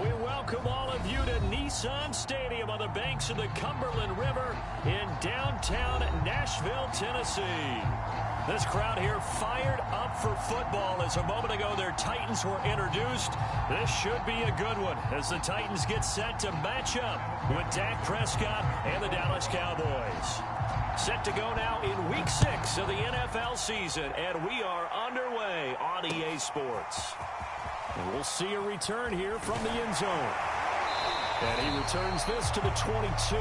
We welcome all of you to Nissan Stadium on the banks of the Cumberland River in downtown Nashville, Tennessee. This crowd here fired up for football as a moment ago their Titans were introduced. This should be a good one as the Titans get set to match up with Dak Prescott and the Dallas Cowboys. Set to go now in Week 6 of the NFL season, and we are underway on EA Sports. And we'll see a return here from the end zone. And he returns this to the 22.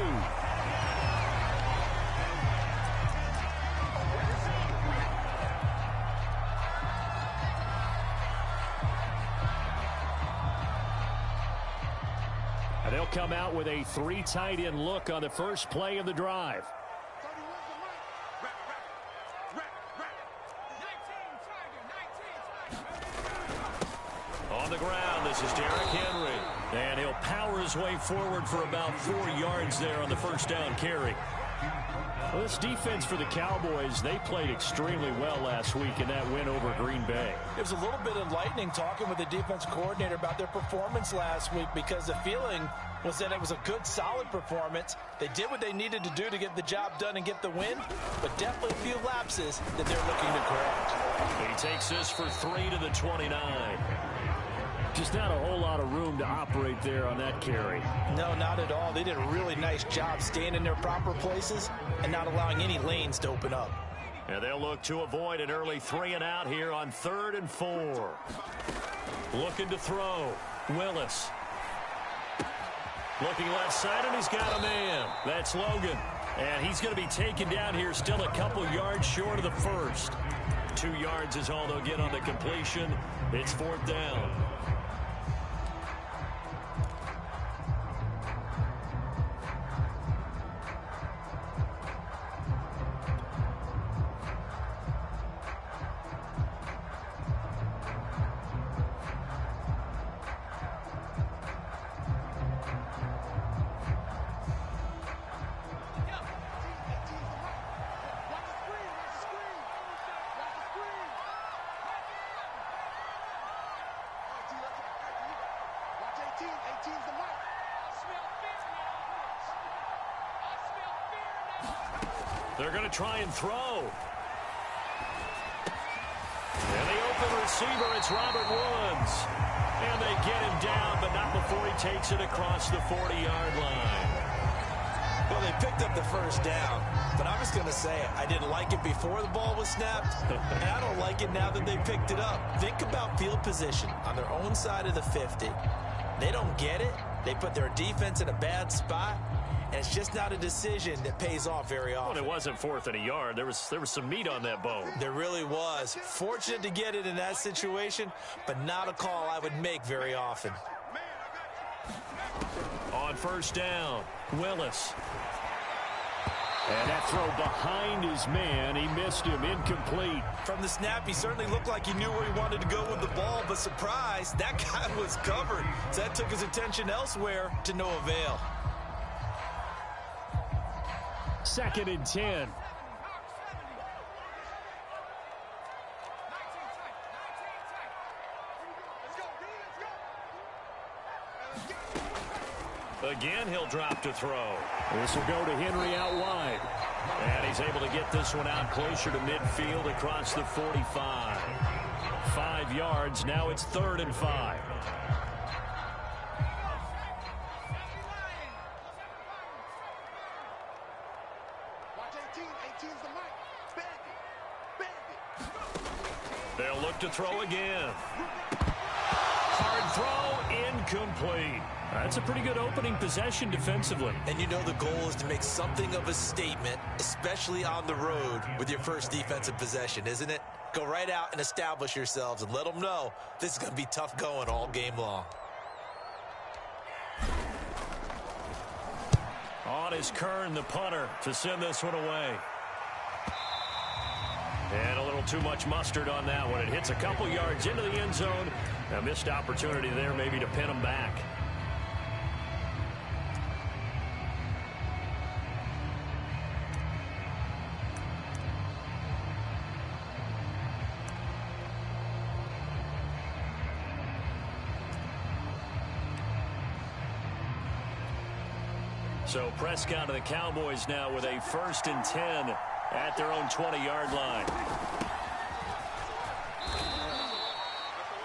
And they'll come out with a 3 tight end look on the first play of the drive. On the ground, this is Derrick Henry. And he'll power his way forward for about 4 yards there on the first down carry. Well, this defense for the Cowboys, they played extremely well last week in that win over Green Bay. It was a little bit enlightening talking with the defense coordinator about their performance last week because the feeling was that it was a good, solid performance. They did what they needed to do to get the job done and get the win, but definitely a few lapses that they're looking to correct. He takes this for 3 to the 29. Just not a whole lot of room to operate there on that carry. No, not at all. They did a really nice job staying in their proper places and not allowing any lanes to open up. And they'll look to avoid an early 3 and out here on 3rd and 4. Looking to throw. Willis. Looking left side, and he's got a man. That's Logan. And he's going to be taken down here still a couple yards short of the first. 2 yards is all they'll get on the completion. It's 4th down. They're going to try and throw. And the open receiver, it's Robert Woods. And they get him down, but not before he takes it across the 40-yard line. Well, they picked up the first down, but I'm just going to say I didn't like it before the ball was snapped, and I don't like it now that they picked it up. Think about field position on their own side of the 50. They don't get it. They put their defense in a bad spot. And it's just not a decision that pays off very often. Well, it wasn't 4th and a yard. There was some meat on that bone. There really was. Fortunate to get it in that situation, but not a call I would make very often. On first down, Willis. And that throw behind his man. He missed him. Incomplete. From the snap, he certainly looked like he knew where he wanted to go with the ball, but surprise, that guy was covered. So that took his attention elsewhere to no avail. 2nd and 10. Again, he'll drop to throw. This will go to Henry out wide. And he's able to get this one out closer to midfield across the 45. 5 yards. Now it's 3rd and 5. They'll look to throw again. Hard throw, incomplete. That's a pretty good opening possession defensively. And you know the goal is to make something of a statement, especially on the road with your first defensive possession, isn't it? Go right out and establish yourselves and let them know this is going to be tough going all game long. On is Kern, the punter, to send this one away. And a little too much mustard on that one. It hits a couple yards into the end zone. A missed opportunity there maybe to pin them back. So Prescott of the Cowboys now with a 1st and 10 at their own 20-yard line.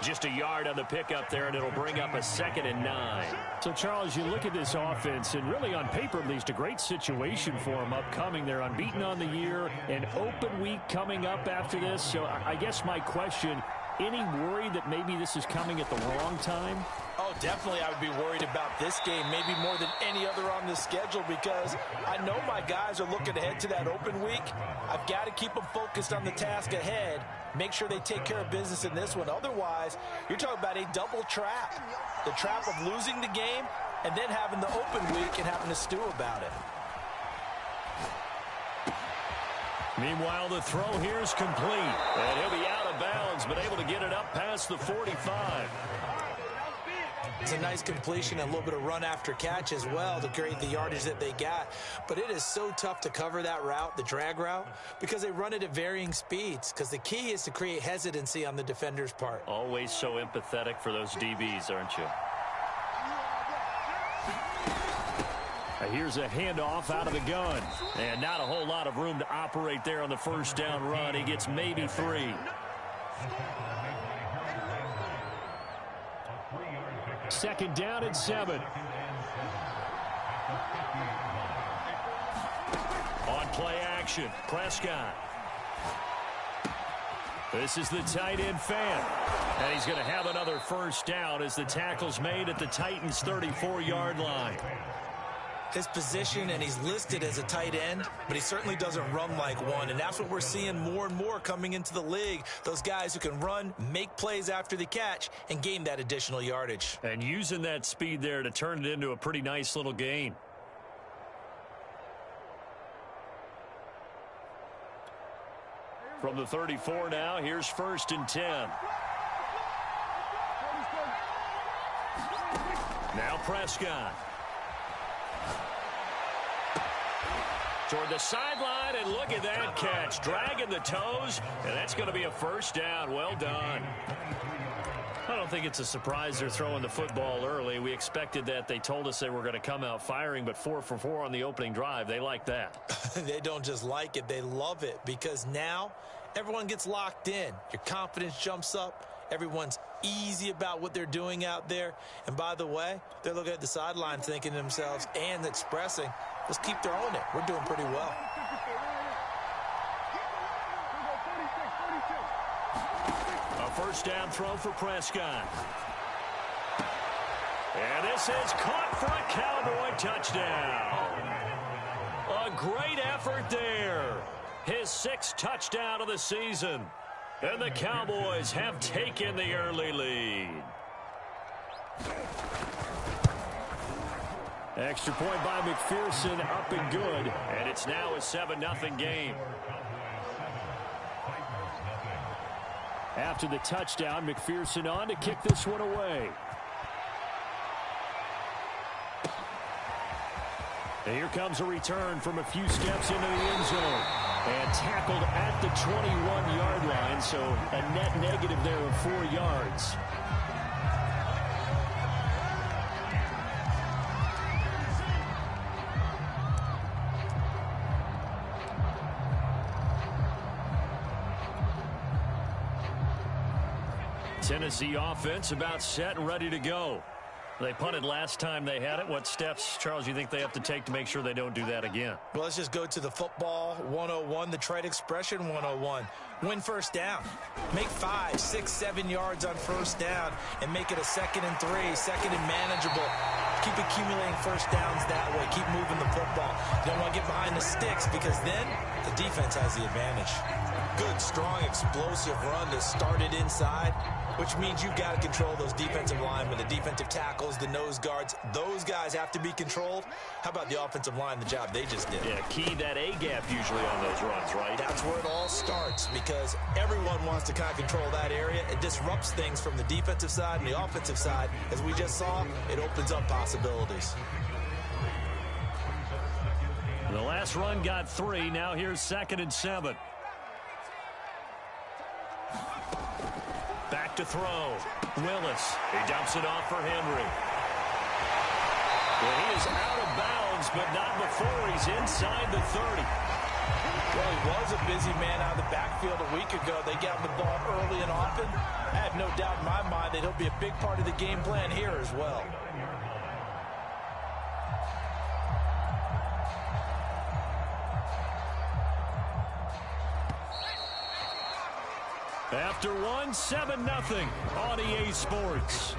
Just a yard on the pickup there, and it'll bring up a 2nd and 9. So, Charles, you look at this offense, and really on paper, at least, a great situation for them upcoming. They're unbeaten on the year, an open week coming up after this. So I guess my question, any worry that maybe this is coming at the wrong time? Oh, definitely I would be worried about this game, maybe more than any other on the schedule, because I know my guys are looking ahead to that open week. I've got to keep them focused on the task ahead, make sure they take care of business in this one. Otherwise, you're talking about a double trap. The trap of losing the game and then having the open week and having to stew about it. Meanwhile, the throw here is complete. And he'll be out of bounds, but able to get it up past the 45. It's a nice completion and a little bit of run after catch as well to create the yardage that they got. But it is so tough to cover that route, the drag route, because they run it at varying speeds. Because the key is to create hesitancy on the defender's part. Always so empathetic for those DBs, aren't you? Here's a handoff out of the gun. And not a whole lot of room to operate there on the 1st down run. He gets maybe 3. Second down and 7. On play action, Prescott. This is the tight end fan. And he's going to have another 1st down as the tackle's made at the Titans' 34-yard line. His position, and he's listed as a tight end, but he certainly doesn't run like one, and that's what we're seeing more and more coming into the league. Those guys who can run, make plays after the catch, and gain that additional yardage. And using that speed there to turn it into a pretty nice little gain. From the 34 now, here's 1st and 10. Now Prescott. Toward the sideline, and look at that catch. Dragging the toes, and that's going to be a 1st down. Well done. I don't think it's a surprise they're throwing the football early. We expected that. They told us they were going to come out firing, but 4 for 4 on the opening drive. They like that. They don't just like it. They love it, because now everyone gets locked in. Your confidence jumps up. Everyone's easy about what they're doing out there. And by the way, they're looking at the sideline thinking to themselves and expressing, let's keep throwing it. We're doing pretty well. A 1st down throw for Prescott. And this is caught for a Cowboy touchdown. A great effort there. His 6th touchdown of the season. And the Cowboys have taken the early lead. Extra point by McPherson, up and good. And it's now a 7-0 game. After the touchdown, McPherson on to kick this one away. And here comes a return from a few steps into the end zone. And tackled at the 21-yard line, so a net negative there of 4 yards. Tennessee offense about set and ready to go. They punted last time they had it. What steps, Charles, you think they have to take to make sure they don't do that again? Well, let's just go to the football 101, the trade expression 101. Win 1st down. Make 5, 6, 7 yards on 1st down and make it a 2nd and 3, 2nd and manageable. Keep accumulating 1st downs that way. Keep moving the football. You don't want to get behind the sticks because then the defense has the advantage. Good, strong, explosive run that started inside, which means you've got to control those defensive linemen, the defensive tackles, the nose guards. Those guys have to be controlled. How about the offensive line, the job they just did? Yeah, key that A-gap usually on those runs, right? That's where it all starts because everyone wants to kind of control that area. It disrupts things from the defensive side and the offensive side. As we just saw, it opens up possibilities. The last run got 3. Now here's 2nd and 7. Back to throw. Willis. He dumps it off for Henry. Well, he is out of bounds, but not before he's inside the 30. Well, he was a busy man out of the backfield a week ago. They got him the ball early and often. I have no doubt in my mind that he'll be a big part of the game plan here as well. After one, 7-0 on EA Sports.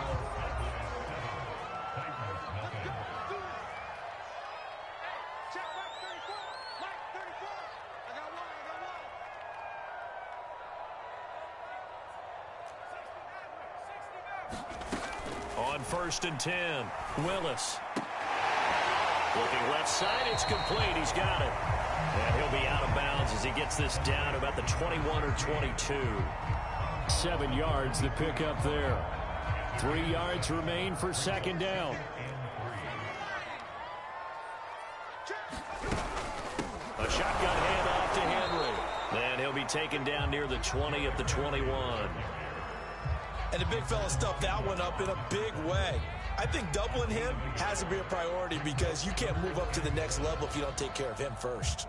On 1st and 10, Willis. Looking left side, it's complete. He's got it. And he'll be out of bounds as he gets this down to about the 21 or 22. 7 yards the pick up there. 3 yards remain for 2nd down. A shotgun handoff to Henry. And he'll be taken down near the 20 at the 21. And the big fella stuffed that one up in a big way. I think doubling him has to be a priority because you can't move up to the next level if you don't take care of him first.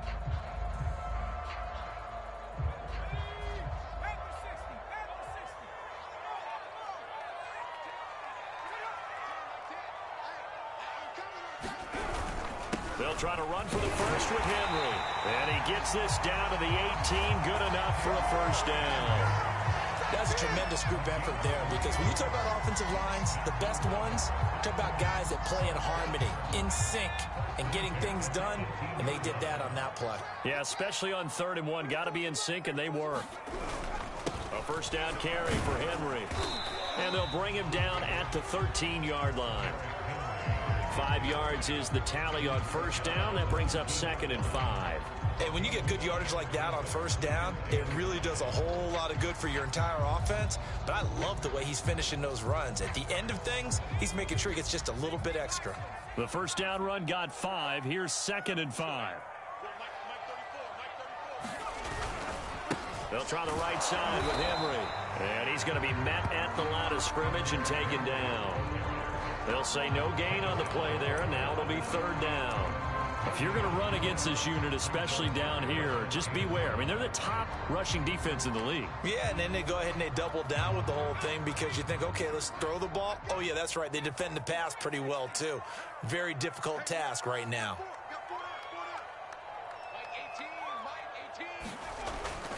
They'll try to run for the first with Henry. And he gets this down to the 18. Good enough for a first down. That's a tremendous group effort there because when you talk about offensive lines, the best ones, talk about guys that play in harmony, in sync, and getting things done, and they did that on that play. Yeah, especially on 3rd and 1. Got to be in sync, and they were. A first down carry for Henry. And they'll bring him down at the 13-yard line. 5 yards is the tally on first down. That brings up 2nd and 5. Hey, when you get good yardage like that on first down, it really does a whole lot of good for your entire offense. But I love the way he's finishing those runs. At the end of things, he's making sure he gets just a little bit extra. The first down run got 5. Here's 2nd and 5. They'll try the right side with Henry. And he's going to be met at the line of scrimmage and taken down. They'll say no gain on the play there, and now it'll be 3rd down. If you're going to run against this unit, especially down here, just beware. I mean, they're the top rushing defense in the league. Yeah, and then they go ahead and they double down with the whole thing because you think, okay, let's throw the ball. Oh, yeah, that's right. They defend the pass pretty well, too. Very difficult task right now.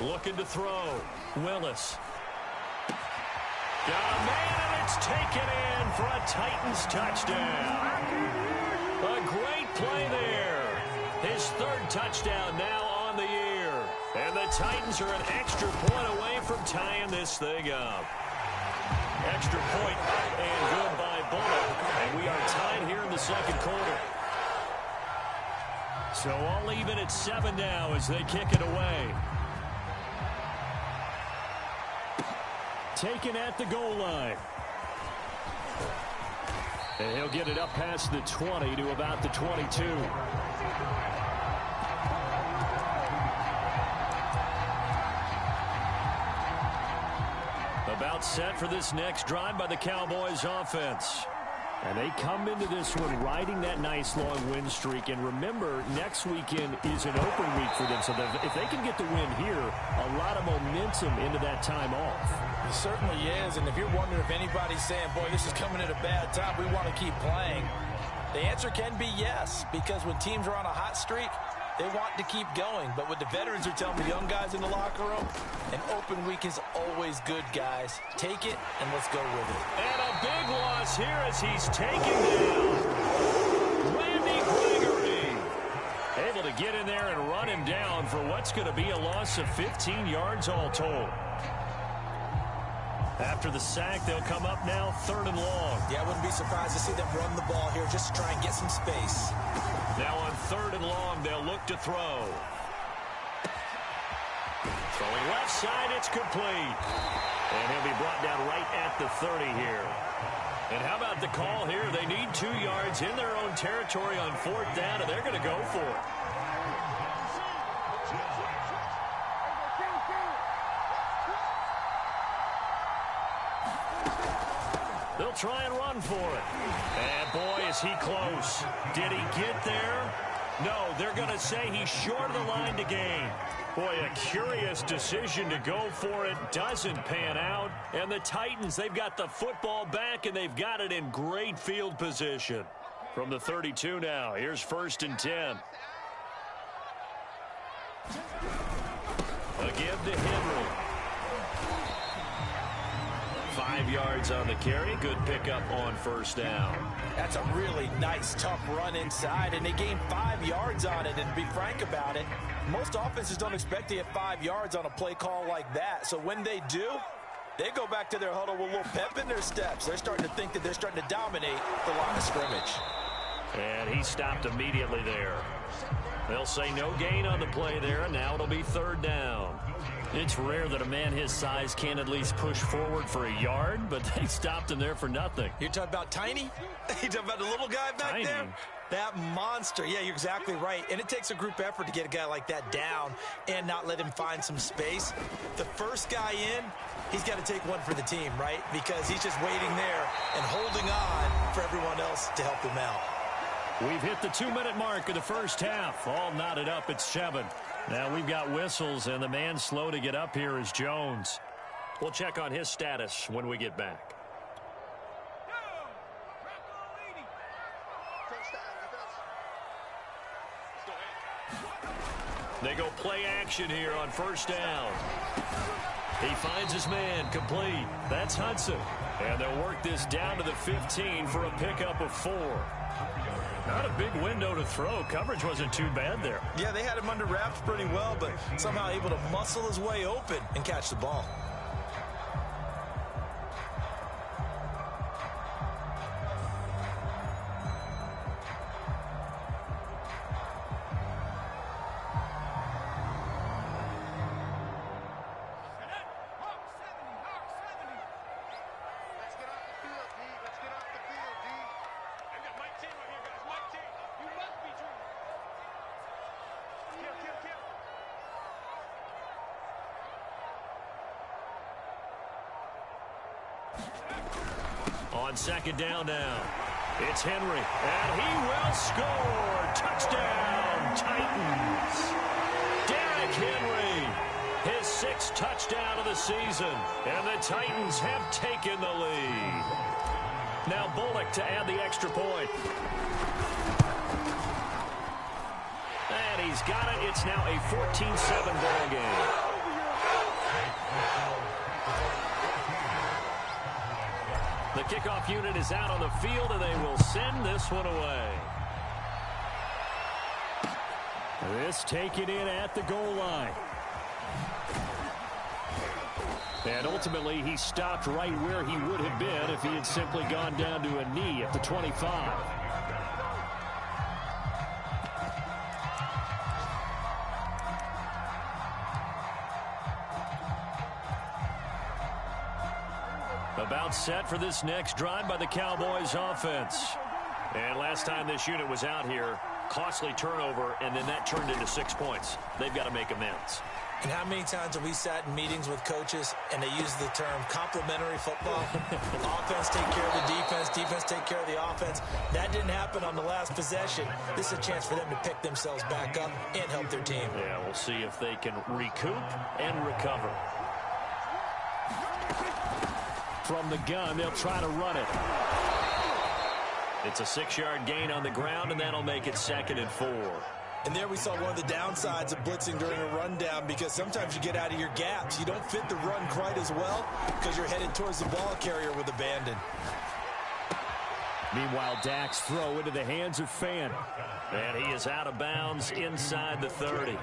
Looking to throw. Willis. Got a man, and it's taken in for a Titans touchdown. A great play there. His 3rd touchdown now on the year. And the Titans are an extra point away from tying this thing up. Extra point up and good by Bullock. And we are tied here in the 2nd quarter. So all even at 7 now as they kick it away. Taken at the goal line. And he'll get it up past the 20 to about the 22. About set for this next drive by the Cowboys offense. And they come into this one riding that nice long win streak. And remember, next weekend is an open week for them. So if they can get the win here, a lot of momentum into that time off. It certainly is. And if you're wondering if anybody's saying, boy, this is coming at a bad time, we want to keep playing, the answer can be yes. Because when teams are on a hot streak, they want to keep going. But what the veterans are telling the young guys in the locker room, an open week is always good, guys. Take it, and let's go with it. And a big loss here as he's taken down. Randy Gregory able to get in there and run him down for what's going to be a loss of 15 yards all told. After the sack, they'll come up now 3rd and long. Yeah, I wouldn't be surprised to see them run the ball here just to try and get some space. Now on 3rd and long, they'll look to throw. Throwing left side, it's complete. And he'll be brought down right at the 30 here. And how about the call here? They need 2 yards in their own territory on 4th down, and they're going to go for it. They'll try and run for it. And, boy, is he close. Did he get there? No, they're going to say he's short of the line to gain. Boy, a curious decision to go for it. Doesn't pan out. And the Titans, they've got the football back, and they've got it in great field position. From the 32 now, here's 1st and 10. A give to Henry. 5 yards on the carry. Good pickup on 1st down. That's a really nice, tough run inside, and they gained 5 yards on it. And to be frank about it, most offenses don't expect to get 5 yards on a play call like that. So when they do, they go back to their huddle with a little pep in their steps. They're starting to think that they're starting to dominate the line of scrimmage. And he stopped immediately there. They'll say no gain on the play there, and now it'll be 3rd down. It's rare that a man his size can at least push forward for a yard, but they stopped him there for nothing. You're talking about Tiny? You're talking about the little guy back there? That monster. Yeah, you're exactly right. And it takes a group effort to get a guy like that down and not let him find some space. The first guy in, he's got to take one for the team, right? Because he's just waiting there and holding on for everyone else to help him out. We've hit the 2-minute mark of the first half. All knotted up at 7. Now we've got whistles, and the man slow to get up here is Jones. We'll check on his status when we get back. They go play action here on 1st down. He finds his man, complete. That's Hudson. And they'll work this down to the 15 for a pickup of 4. Not a big window to throw. Coverage wasn't too bad there. Yeah, they had him under wraps pretty well, but somehow able to muscle his way open and catch the ball. On 2nd down now, it's Henry, and he will score. Touchdown, Titans. Derrick Henry, his 6th touchdown of the season, and the Titans have taken the lead. Now Bullock to add the extra point. And he's got it. It's now a 14-7 ball game. The kickoff unit is out on the field, and they will send this one away. This taken in at the goal line. And ultimately, he stopped right where he would have been if he had simply gone down to a knee at the 25. About set for this next drive by the Cowboys offense. And last time this unit was out here, costly turnover, and then that turned into 6 points. They've got to make amends. And how many times have we sat in meetings with coaches and they use the term complementary football? Offense take care of the defense, defense take care of the offense. That didn't happen on the last possession. This is a chance for them to pick themselves back up and help their team. Yeah, we'll see if they can recoup and recover. From the gun, they'll try to run it. It's a 6-yard gain on the ground, and that'll make it 2nd and 4. And there we saw one of the downsides of blitzing during a rundown, because sometimes you get out of your gaps. You don't fit the run quite as well because you're headed towards the ball carrier with abandon. Meanwhile, Dak's throw into the hands of Fan. And he is out of bounds inside the 30.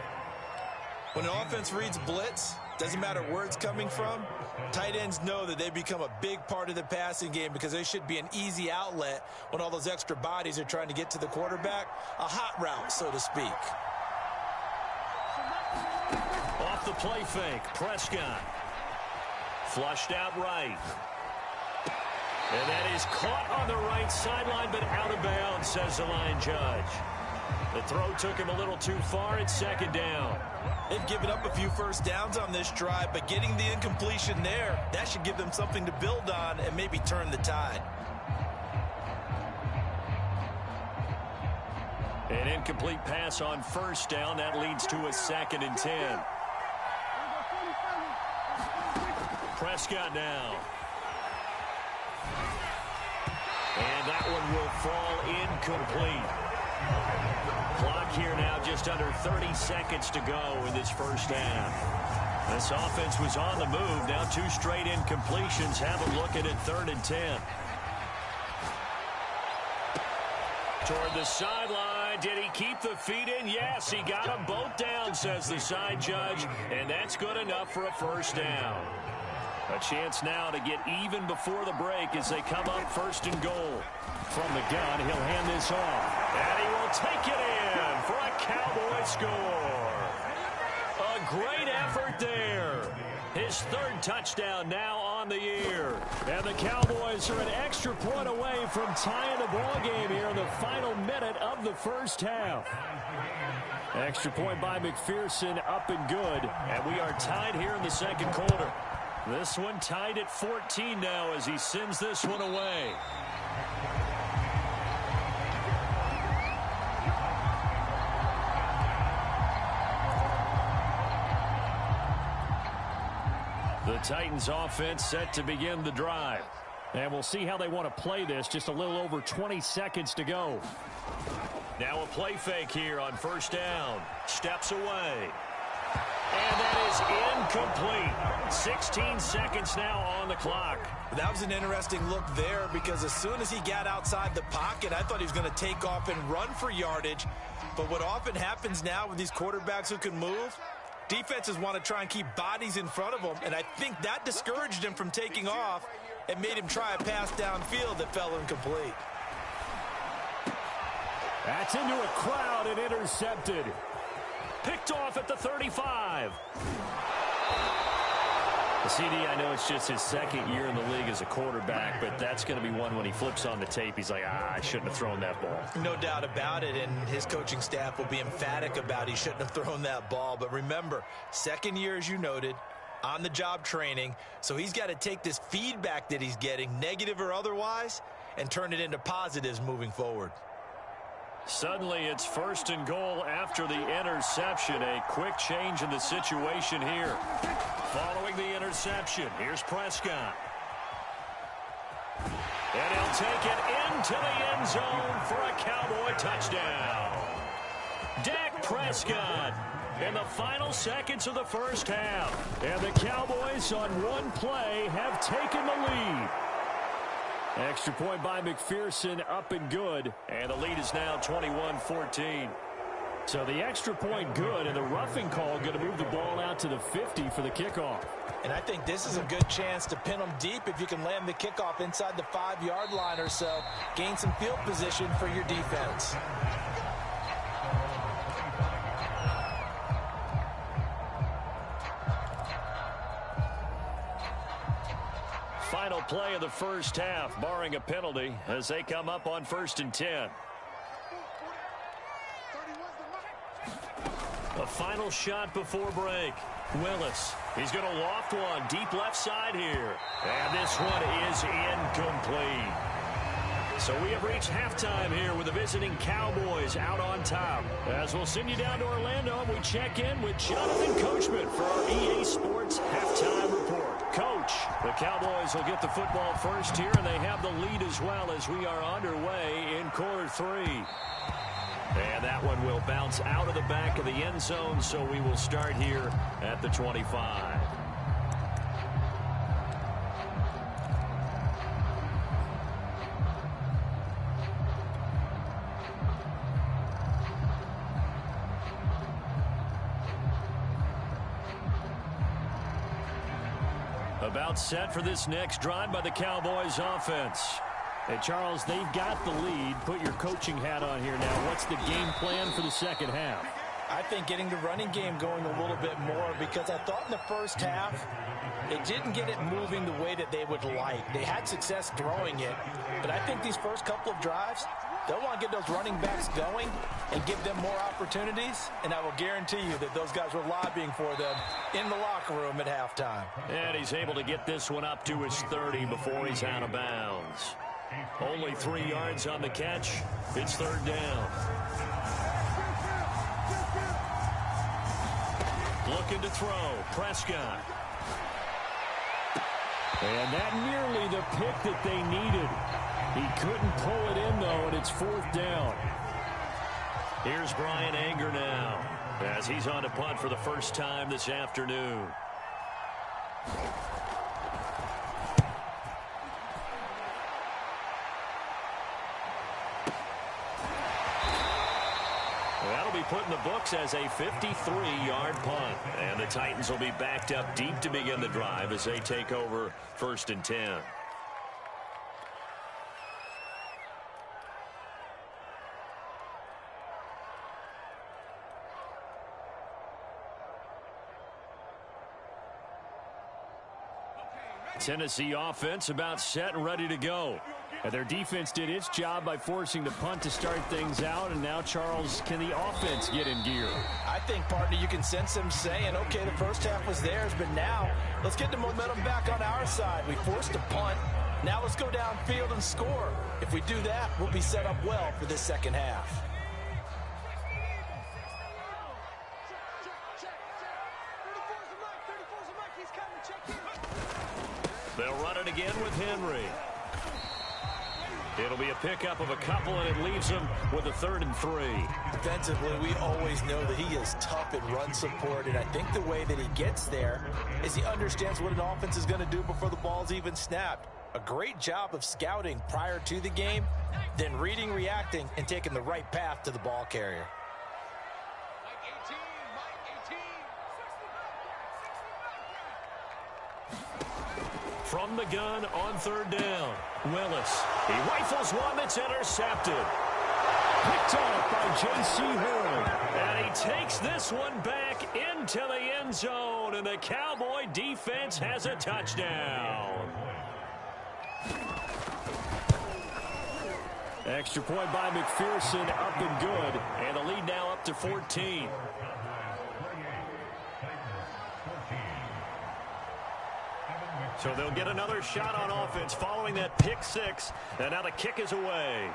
When an offense reads blitz, doesn't matter where it's coming from, tight ends know that they become a big part of the passing game because they should be an easy outlet when all those extra bodies are trying to get to the quarterback. A hot route, so to speak. Off the play fake, Prescott. Flushed out right. And that is caught on the right sideline, but out of bounds, says the line judge. The throw took him a little too far. It's 2nd down. They've given up a few first downs on this drive, but getting the incompletion there, that should give them something to build on and maybe turn the tide. An incomplete pass on first down. That leads to a 2nd and 10. Prescott now. And that one will fall incomplete. Clock here now just under 30 seconds to go in this first half. This offense was on the move. Now 2 straight incompletions. Have a look at it, 3rd and 10. Toward the sideline. Did he keep the feet in? Yes, he got them both down, says the side judge. And that's good enough for a first down. A chance now to get even before the break as they come up 1st and goal. From the gun, he'll hand this off. And he will take it in for a Cowboy score. A great effort there. His 3rd touchdown now on the year. And the Cowboys are an extra point away from tying the ball game here in the final minute of the first half. Extra point by McPherson, up and good. And we are tied here in the 2nd quarter. This one tied at 14 now as he sends this one away. The Titans offense set to begin the drive. And we'll see how they want to play this. Just a little over 20 seconds to go. Now a play fake here on 1st down. Steps away. And that is incomplete. 16 seconds now on the clock. That was an interesting look there because as soon as he got outside the pocket, I thought he was going to take off and run for yardage. But what often happens now with these quarterbacks who can move, defenses want to try and keep bodies in front of them, and I think that discouraged him from taking off and made him try a pass downfield that fell incomplete. That's into a crowd and intercepted. Picked off at the 35. The CD, I know it's just his 2nd year in the league as a quarterback, but that's going to be one when he flips on the tape. He's like, I shouldn't have thrown that ball. No doubt about it, and his coaching staff will be emphatic about he shouldn't have thrown that ball. But remember, 2nd year, as you noted, on-the-job training, so he's got to take this feedback that he's getting, negative or otherwise, and turn it into positives moving forward. Suddenly it's 1st and goal after the interception. A quick change in the situation here. Following the interception, here's Prescott. And he'll take it into the end zone for a Cowboy touchdown. Dak Prescott in the final seconds of the first half. And the Cowboys on one play have taken the lead. Extra point by McPherson, up and good. And the lead is now 21-14. So the extra point good, and the roughing call going to move the ball out to the 50 for the kickoff. And I think this is a good chance to pin them deep if you can land the kickoff inside the 5-yard line or so. Gain some field position for your defense. Final play of the first half, barring a penalty, as they come up on 1st and 10. A final shot before break. Willis, he's going to loft one deep left side here. And this one is incomplete. So we have reached halftime here with the visiting Cowboys out on top. As we'll send you down to Orlando, we check in with Jonathan Coachman for our EA Sports Halftime Report. Coach, the Cowboys will get the football first here, and they have the lead as well as we are underway in quarter 3. And that one will bounce out of the back of the end zone, so we will start here at the 25. About set for this next drive by the Cowboys offense. Hey, Charles, they've got the lead. Put your coaching hat on here now. What's the game plan for the second half? I think getting the running game going a little bit more, because I thought in the first half they didn't get it moving the way that they would like. They had success throwing it, but I think these first couple of drives, they'll want to get those running backs going and give them more opportunities, and I will guarantee you that those guys were lobbying for them in the locker room at halftime. And he's able to get this one up to his 30 before he's out of bounds. Only 3 yards on the catch. It's third down. Looking to throw. Prescott. And that nearly the pick that they needed. He couldn't pull it in, though, and it's fourth down. Here's Brian Anger now, as he's on to punt for the first time this afternoon. That'll be put in the books as a 53-yard punt. And the Titans will be backed up deep to begin the drive as they take over first and 10. Tennessee offense about set and ready to go. And their defense did its job by forcing the punt to start things out. And now, Charles, can the offense get in gear? I think, partner, you can sense them saying, okay, the first half was theirs, but now let's get the momentum back on our side. We forced a punt. Now let's go downfield and score. If we do that, we'll be set up well for this second half. They'll run it again with Henry. It'll be a pickup of a couple, and it leaves them with a 3rd and 3. Defensively, we always know that he is tough in run support, and I think the way that he gets there is he understands what an offense is going to do before the ball's even snapped. A great job of scouting prior to the game, then reading, reacting, and taking the right path to the ball carrier. From the gun on 3rd down, Willis. He rifles one that's intercepted. Picked up by J.C. Horn. And he takes this one back into the end zone, and the Cowboy defense has a touchdown. Extra point by McPherson, up and good. And the lead now up to 14. So they'll get another shot on offense following that pick six. And now the kick is away.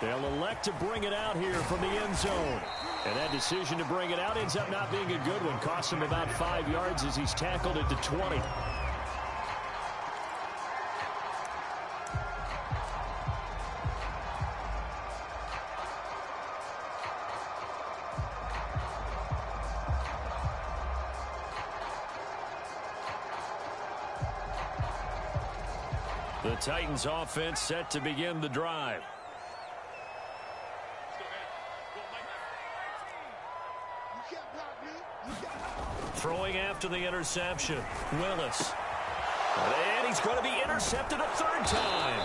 They'll elect to bring it out here from the end zone. And that decision to bring it out ends up not being a good one. Costs him about 5 yards as he's tackled at the 20. The Titans offense set to begin the drive. Throwing after the interception, Willis. And he's going to be intercepted a 3rd time.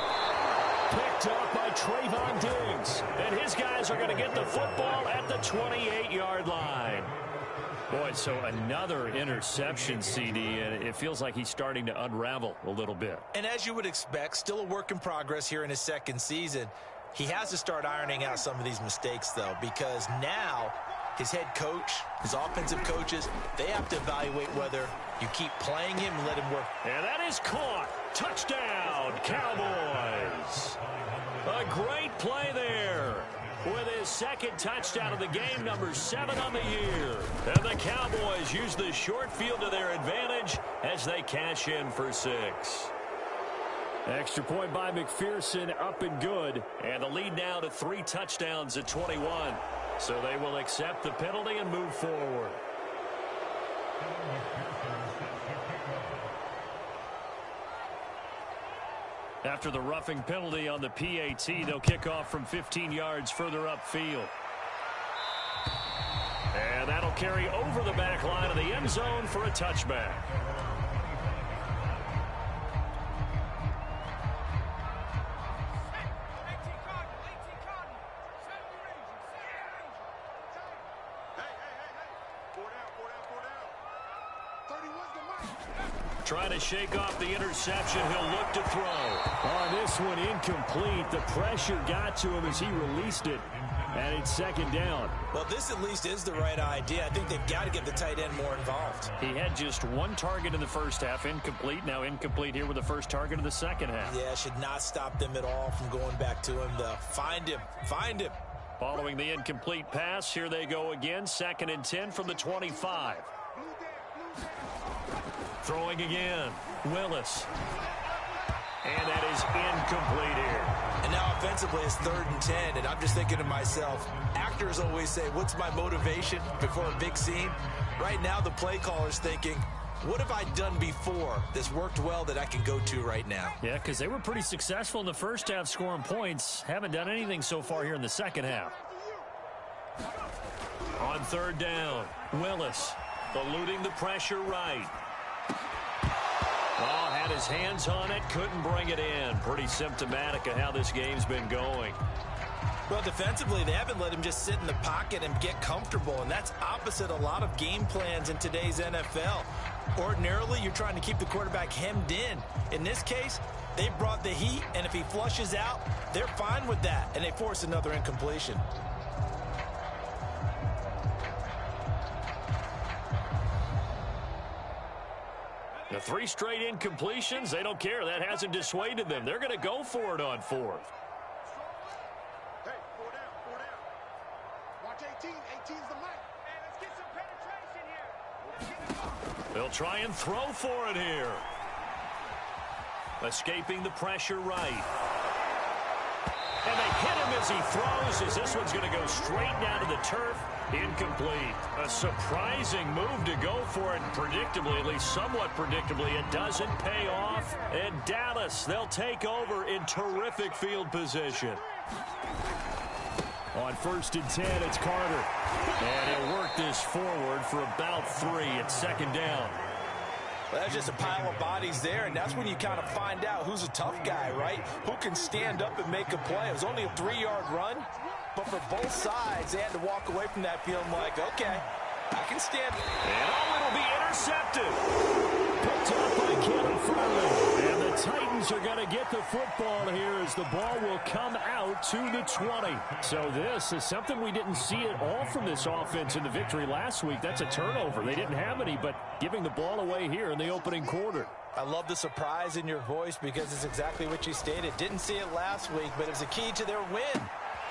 Picked up by Trayvon Diggs. And his guys are going to get the football at the 28-yard line. Boy, so another interception, CD, and it feels like he's starting to unravel a little bit. And as you would expect, still a work in progress here in his second season. He has to start ironing out some of these mistakes, though, because now his head coach, his offensive coaches, they have to evaluate whether you keep playing him and let him work. And that is caught. Touchdown, Cowboys. A great play there. With his second touchdown of the game, number 7 on the year. And the Cowboys use the short field to their advantage as they cash in for 6. Extra point by McPherson, up and good. And the lead now to 3 touchdowns at 21. So they will accept the penalty and move forward. After the roughing penalty on the PAT, they'll kick off from 15 yards further upfield. And that'll carry over the back line of the end zone for a touchback. Trying to shake off the interception. He'll look to throw. On this one, incomplete. The pressure got to him as he released it. And it's second down. Well, this at least is the right idea. I think they've got to get the tight end more involved. He had just one target in the first half, incomplete. Now incomplete here with the first target of the second half. Yeah, should not stop them at all from going back to him, though. Find him. Find him. Following the incomplete pass, here they go again. 2nd and 10 from the 25. Throwing again. Willis. And that is incomplete here. And now offensively it's 3rd and 10, and I'm just thinking to myself, actors always say, what's my motivation before a big scene? Right now the play caller's thinking, what have I done before that's worked well that I can go to right now? Yeah, because they were pretty successful in the first half scoring points. Haven't done anything so far here in the second half. On 3rd down, Willis eluding the pressure right. Oh, had his hands on it, couldn't bring it in. Pretty symptomatic of how this game's been going. Well, defensively, they haven't let him just sit in the pocket and get comfortable, and that's opposite a lot of game plans in today's NFL. Ordinarily, you're trying to keep the quarterback hemmed in. In this case, they brought the heat, and if he flushes out, they're fine with that, and they force another incompletion. The 3 straight incompletions, they don't care. That hasn't dissuaded them. They're going to go for it on 4th. Hey, 4 down, 4 down. Watch 18. 18's the mic. Hey, let's get some penetration here. They'll try and throw for it here. Escaping the pressure right. And they hit him as he throws, as this one's going to go straight down to the turf. Incomplete. A surprising move to go for it. Predictably, at least somewhat predictably, it doesn't pay off. And Dallas, they'll take over in terrific field position. On 1st and 10, it's Carter. And he'll work this forward for about 3. It's 2nd down. Well, that's just a pile of bodies there, and that's when you kind of find out who's a tough guy, right? Who can stand up and make a play. It was only a 3-yard run, but for both sides, they had to walk away from that feeling like, okay, I can stand. And it'll be intercepted. Picked up by Kelly Farley. And the Titans are going to get the football here as the ball will come out to the 20. So this is something we didn't see at all from this offense in the victory last week. That's a turnover. They didn't have any, but giving the ball away here in the opening quarter. I love the surprise in your voice because it's exactly what you stated. Didn't see it last week, but it was a key to their win.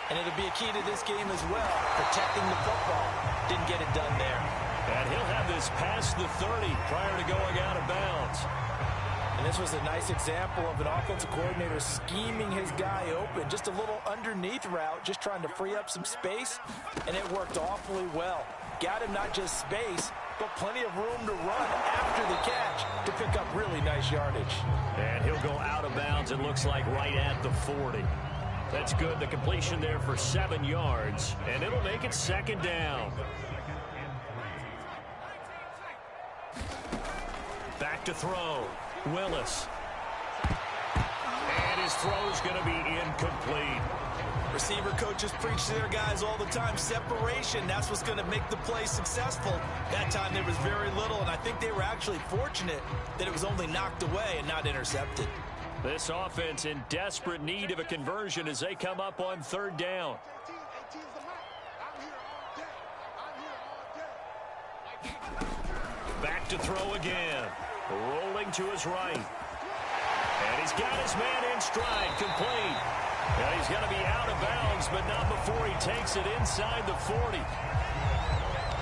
And it'll be a key to this game as well, protecting the football. Didn't get it done there. And he'll have this past the 30 prior to going out of bounds. And this was a nice example of an offensive coordinator scheming his guy open. Just a little underneath route, just trying to free up some space, and it worked awfully well. Got him not just space, but plenty of room to run after the catch to pick up really nice yardage. And he'll go out of bounds, it looks like, right at the 40. That's good. The completion there for 7 yards, and it'll make it 2nd down. Back to throw. Willis. And his throw's going to be incomplete. Receiver coaches preach to their guys all the time. Separation, that's what's going to make the play successful. That time there was very little, and I think they were actually fortunate that it was only knocked away and not intercepted. This offense in desperate need of a conversion as they come up on 3rd down. 18's the mic. I'm here all day. I'm here all day. Back to throw again. Rolling to his right. And he's got his man in stride, complete. And he's going to be out of bounds, but not before he takes it inside the 40.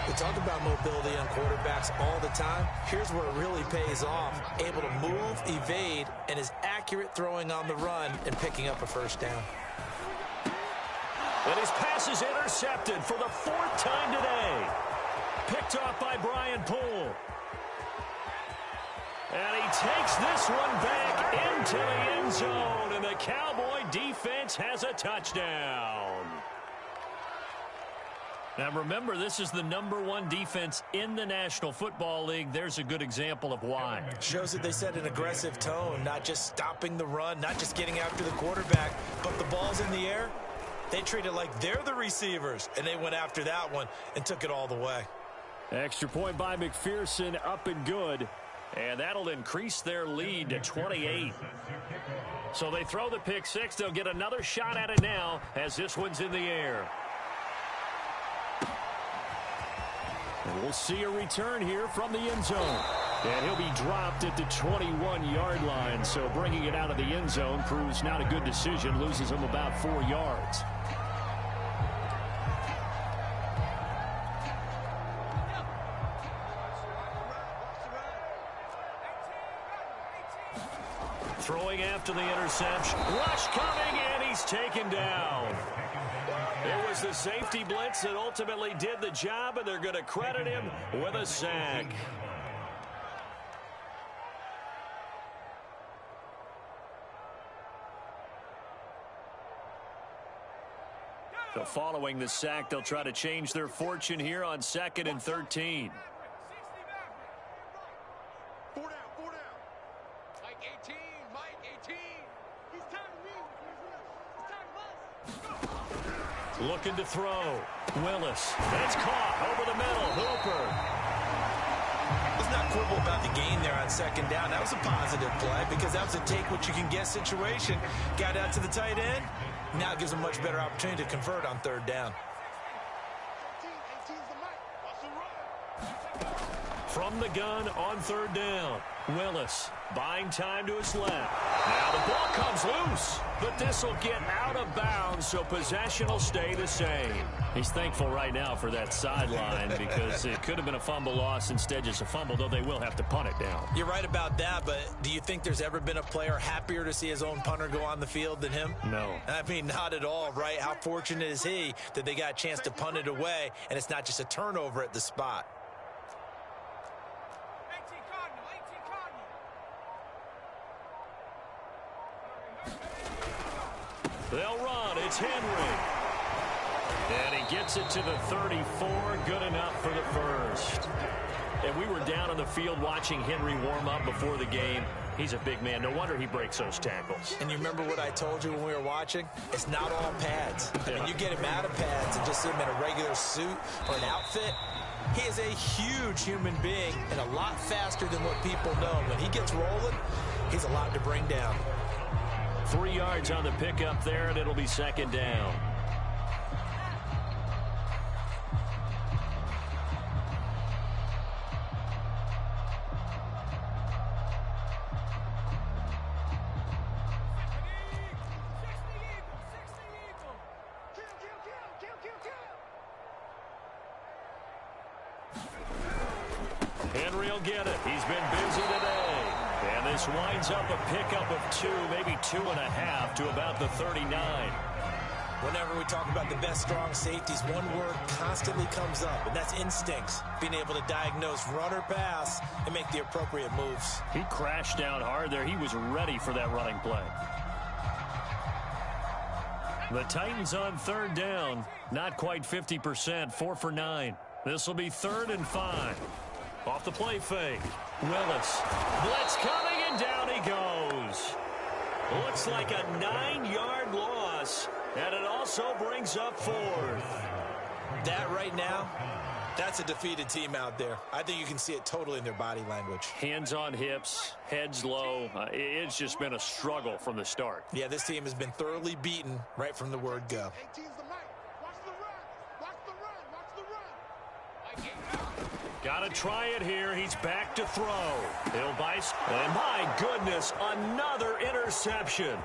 We talk about mobility on quarterbacks all the time. Here's where it really pays off. Able to move, evade, and is accurate throwing on the run and picking up a 1st down. And his pass is intercepted for the 4th time today. Picked off by Brian Poole. And he takes this one back into the end zone, and the Cowboy defense has a touchdown. Now remember, this is the #1 defense in the National Football League. There's a good example of why. Shows that they set an aggressive tone, not just stopping the run, not just getting after the quarterback, but the ball's in the air. They treat it like they're the receivers, and they went after that one and took it all the way. Extra point by McPherson, up and good. And that'll increase their lead to 28. So they throw the pick 6. They'll get another shot at it now as this one's in the air. And we'll see a return here from the end zone. And he'll be dropped at the 21-yard line. So bringing it out of the end zone proves not a good decision. Loses him about 4 yards. Throwing after the interception. Rush coming, and he's taken down. It was the safety blitz that ultimately did the job, and they're going to credit him with a sack. So following the sack, they'll try to change their fortune here on 2nd and 13. 4 down, 4 down. Mike 18, Mike 18. He's time to leave. He's time to bust. Looking to throw. Willis. That's caught over the middle. Hooper. Let's not quibble about the gain there on 2nd down. That was a positive play because that was a take-what-you-can-get situation. Got out to the tight end. Now it gives them a much better opportunity to convert on 3rd down. 18's the Mike. Bust and run. From the gun on 3rd down. Willis buying time to his left. Now the ball comes loose, but this will get out of bounds, so possession will stay the same. He's thankful right now for that sideline because it could have been a fumble loss, instead just a fumble, though they will have to punt it down. You're right about that, but do you think there's ever been a player happier to see his own punter go on the field than him? No. I mean, not at all, right? How fortunate is he that they got a chance to punt it away, and it's not just a turnover at the spot. They'll run. It's Henry. And he gets it to the 34. Good enough for the first. And we were down on the field watching Henry warm up before the game. He's a big man. No wonder he breaks those tackles. And you remember what I told you when we were watching? It's not all pads. I mean, you get him out of pads and just see him in a regular suit or an outfit. He is a huge human being and a lot faster than what people know. When he gets rolling, he's a lot to bring down. 3 yards on the pickup there, and it'll be 2nd down. Henry will get it. He's been busy today. And this winds up a pickup of 2, maybe 2.5 to about the 39. Whenever we talk about the best strong safeties, one word constantly comes up, and that's instincts. Being able to diagnose run or pass and make the appropriate moves. He crashed down hard there. He was ready for that running play. The Titans on 3rd down. Not quite 50%, 4 for 9. This will be 3rd and 5. Off the play fake. Willis. Blitz coming, and down he goes. Looks like a 9-yard loss, and it also brings up 4th. That right now, that's a defeated team out there. I think you can see it totally in their body language. Hands on hips, heads low. It's just been a struggle from the start. Yeah, this team has been thoroughly beaten right from the word go. 18's the Mike. Watch the run. Watch the run. Watch the run. Got to try it here. He's back to throw. He'll buy. And my goodness, another interception.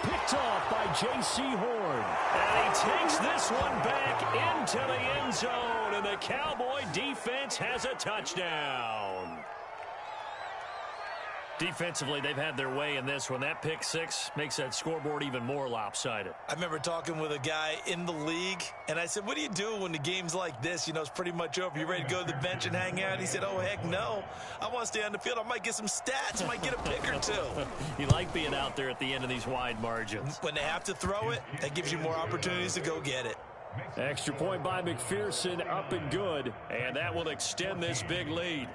Picked off by J.C. Horn. And he takes this one back into the end zone. And the Cowboy defense has a touchdown. Defensively, they've had their way in this one. That pick 6 makes that scoreboard even more lopsided. I remember talking with a guy in the league, and I said, what do you do when the game's like this? You know, it's pretty much over. You ready to go to the bench and hang out? He said, oh, heck no. I want to stay on the field. I might get some stats. I might get a pick or 2. You like being out there at the end of these wide margins. When they have to throw it, that gives you more opportunities to go get it. Extra point by McPherson, up and good. And that will extend this big lead.